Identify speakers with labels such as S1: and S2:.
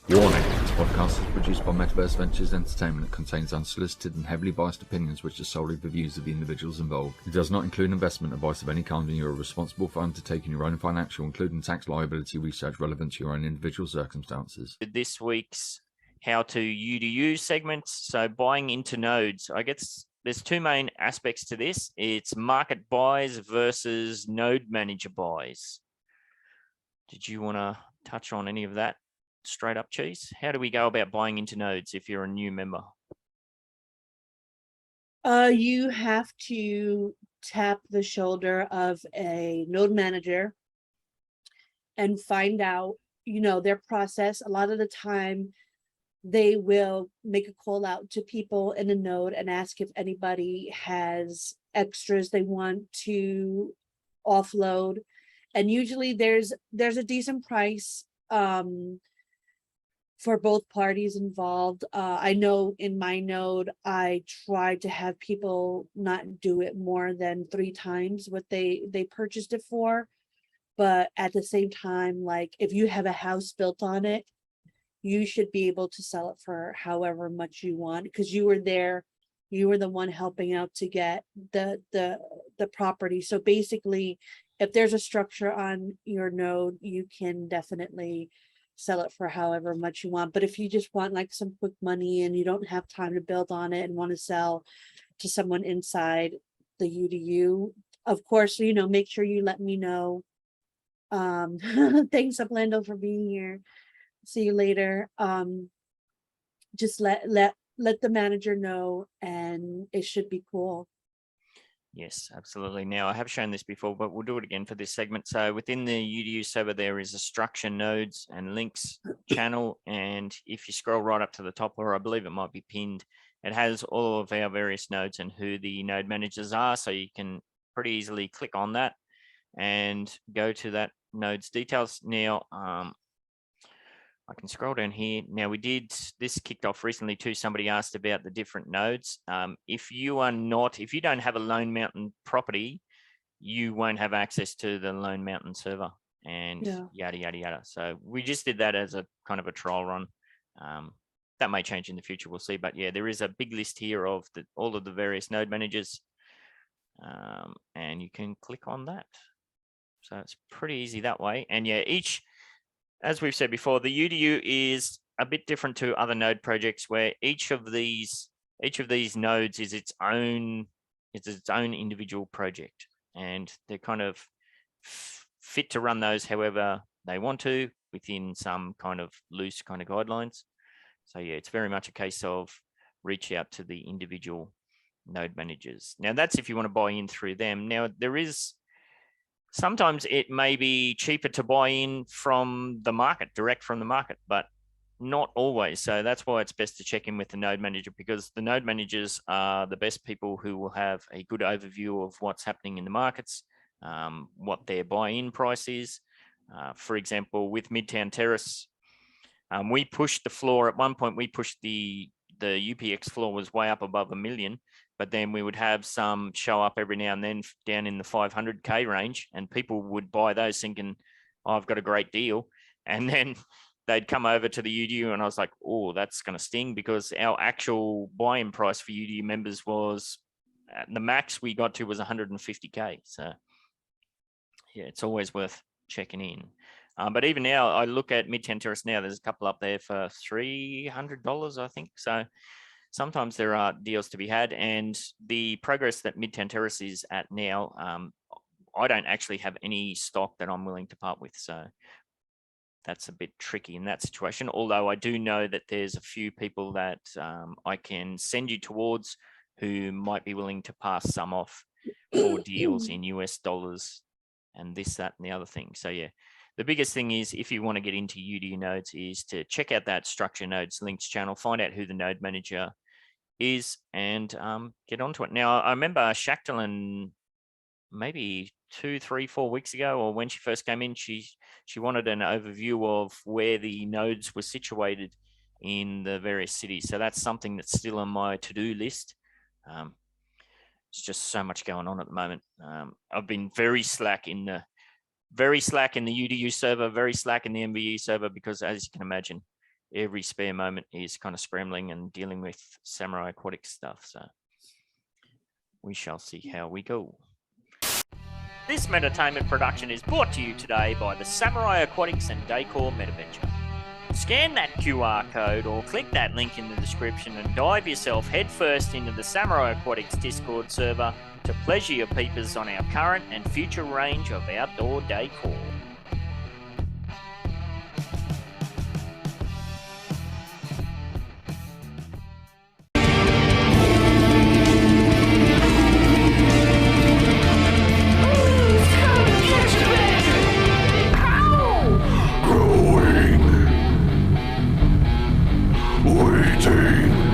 S1: Warning, this podcast is produced by Metaverse Ventures Entertainment. It contains unsolicited and heavily biased opinions which are solely the views of the individuals involved. It does not include investment advice of any kind, and you are responsible for undertaking your own financial, including tax liability research relevant to your own individual circumstances.
S2: This week's How to UDU segment, so buying into nodes. I guess there's two main aspects to this. It's market buys versus node manager buys. Did you want to touch on any of that? Straight up, Cheese. How do we go about buying into nodes if you're a new member?
S3: You have to tap the shoulder of a node manager and find out, their process. A lot of the time, they will make a call out to people in a node and ask if anybody has extras they want to offload. And usually there's a decent price for both parties involved. I know in my node, I try to have people not do it more than 3 times what they purchased it for. But at the same time, like if you have a house built on it, you should be able to sell it for however much you want, because you were there, you were the one helping out to get the property. So basically, if there's a structure on your node, you can definitely sell it for however much you want. But if you just want like some quick money and you don't have time to build on it and want to sell to someone inside the UDU, of course, make sure you let me know. Thanks, Uplando, for being here. See you later. Just let the manager know, and it should be cool.
S2: Yes, absolutely. Now, I have shown this before, but we'll do it again for this segment. So within the UDU server, there is a structure nodes and links channel. And if you scroll right up to the top, or I believe it might be pinned, it has all of our various nodes and who the node managers are. So you can pretty easily click on that and go to that node's details. Now, I can scroll down here. Now this kicked off recently too. Somebody asked about the different nodes. If you don't have a Lone Mountain property, you won't have access to the Lone Mountain server and yada, yada, yada. So we just did that as a kind of a trial run. That may change in the future, we'll see. But yeah, there is a big list here of all of the various node managers. And you can click on that. So it's pretty easy that way. And yeah, as we've said before, the UDU is a bit different to other node projects where each of these nodes is its own individual project, and they're kind of fit to run those however they want to within some kind of loose kind of guidelines. So yeah, it's very much a case of reach out to the individual node managers. Now that's if you want to buy in through them. Now sometimes it may be cheaper to buy in from the market, direct from the market, but not always. So that's why it's best to check in with the node manager, because the node managers are the best people who will have a good overview of what's happening in the markets, what their buy-in price is. For example, with Midtown Terrace, we pushed the floor. At one point, we pushed the UPX floor was way up above $1 million. But then we would have some show up every now and then down in the 500K range, and people would buy those thinking, oh, I've got a great deal. And then they'd come over to the UDU and I was like, oh, that's going to sting, because our actual buy-in price for UDU members was, the max we got to was 150K. So yeah, it's always worth checking in. But even now, I look at Midtown Terrace now, there's a couple up there for $300, I think. So sometimes there are deals to be had, and the progress that Midtown Terrace is at now, I don't actually have any stock that I'm willing to part with. So that's a bit tricky in that situation. Although I do know that there's a few people that I can send you towards who might be willing to pass some off for deals in US dollars and this, that, and the other thing. So yeah, the biggest thing is, if you want to get into UDU nodes, is to check out that structure nodes links channel, find out who the node manager is, and get onto it. Now, I remember Shacklin maybe 2, 3, 4 weeks ago, or when she first came in, she wanted an overview of where the nodes were situated in the various cities. So that's something that's still on my to-do list. There's just so much going on at the moment. I've been very slack in the UDU server, very slack in the MVE server, because as you can imagine, every spare moment is kind of scrambling and dealing with Samurai Aquatics stuff. So we shall see how we go. This Metaverse production is brought to you today by the Samurai Aquatics and Decor Metaventure. Scan that QR code or click that link in the description and dive yourself headfirst into the Samurai Aquatics Discord server to pleasure your peepers on our current and future range of outdoor decor.
S4: Waiting.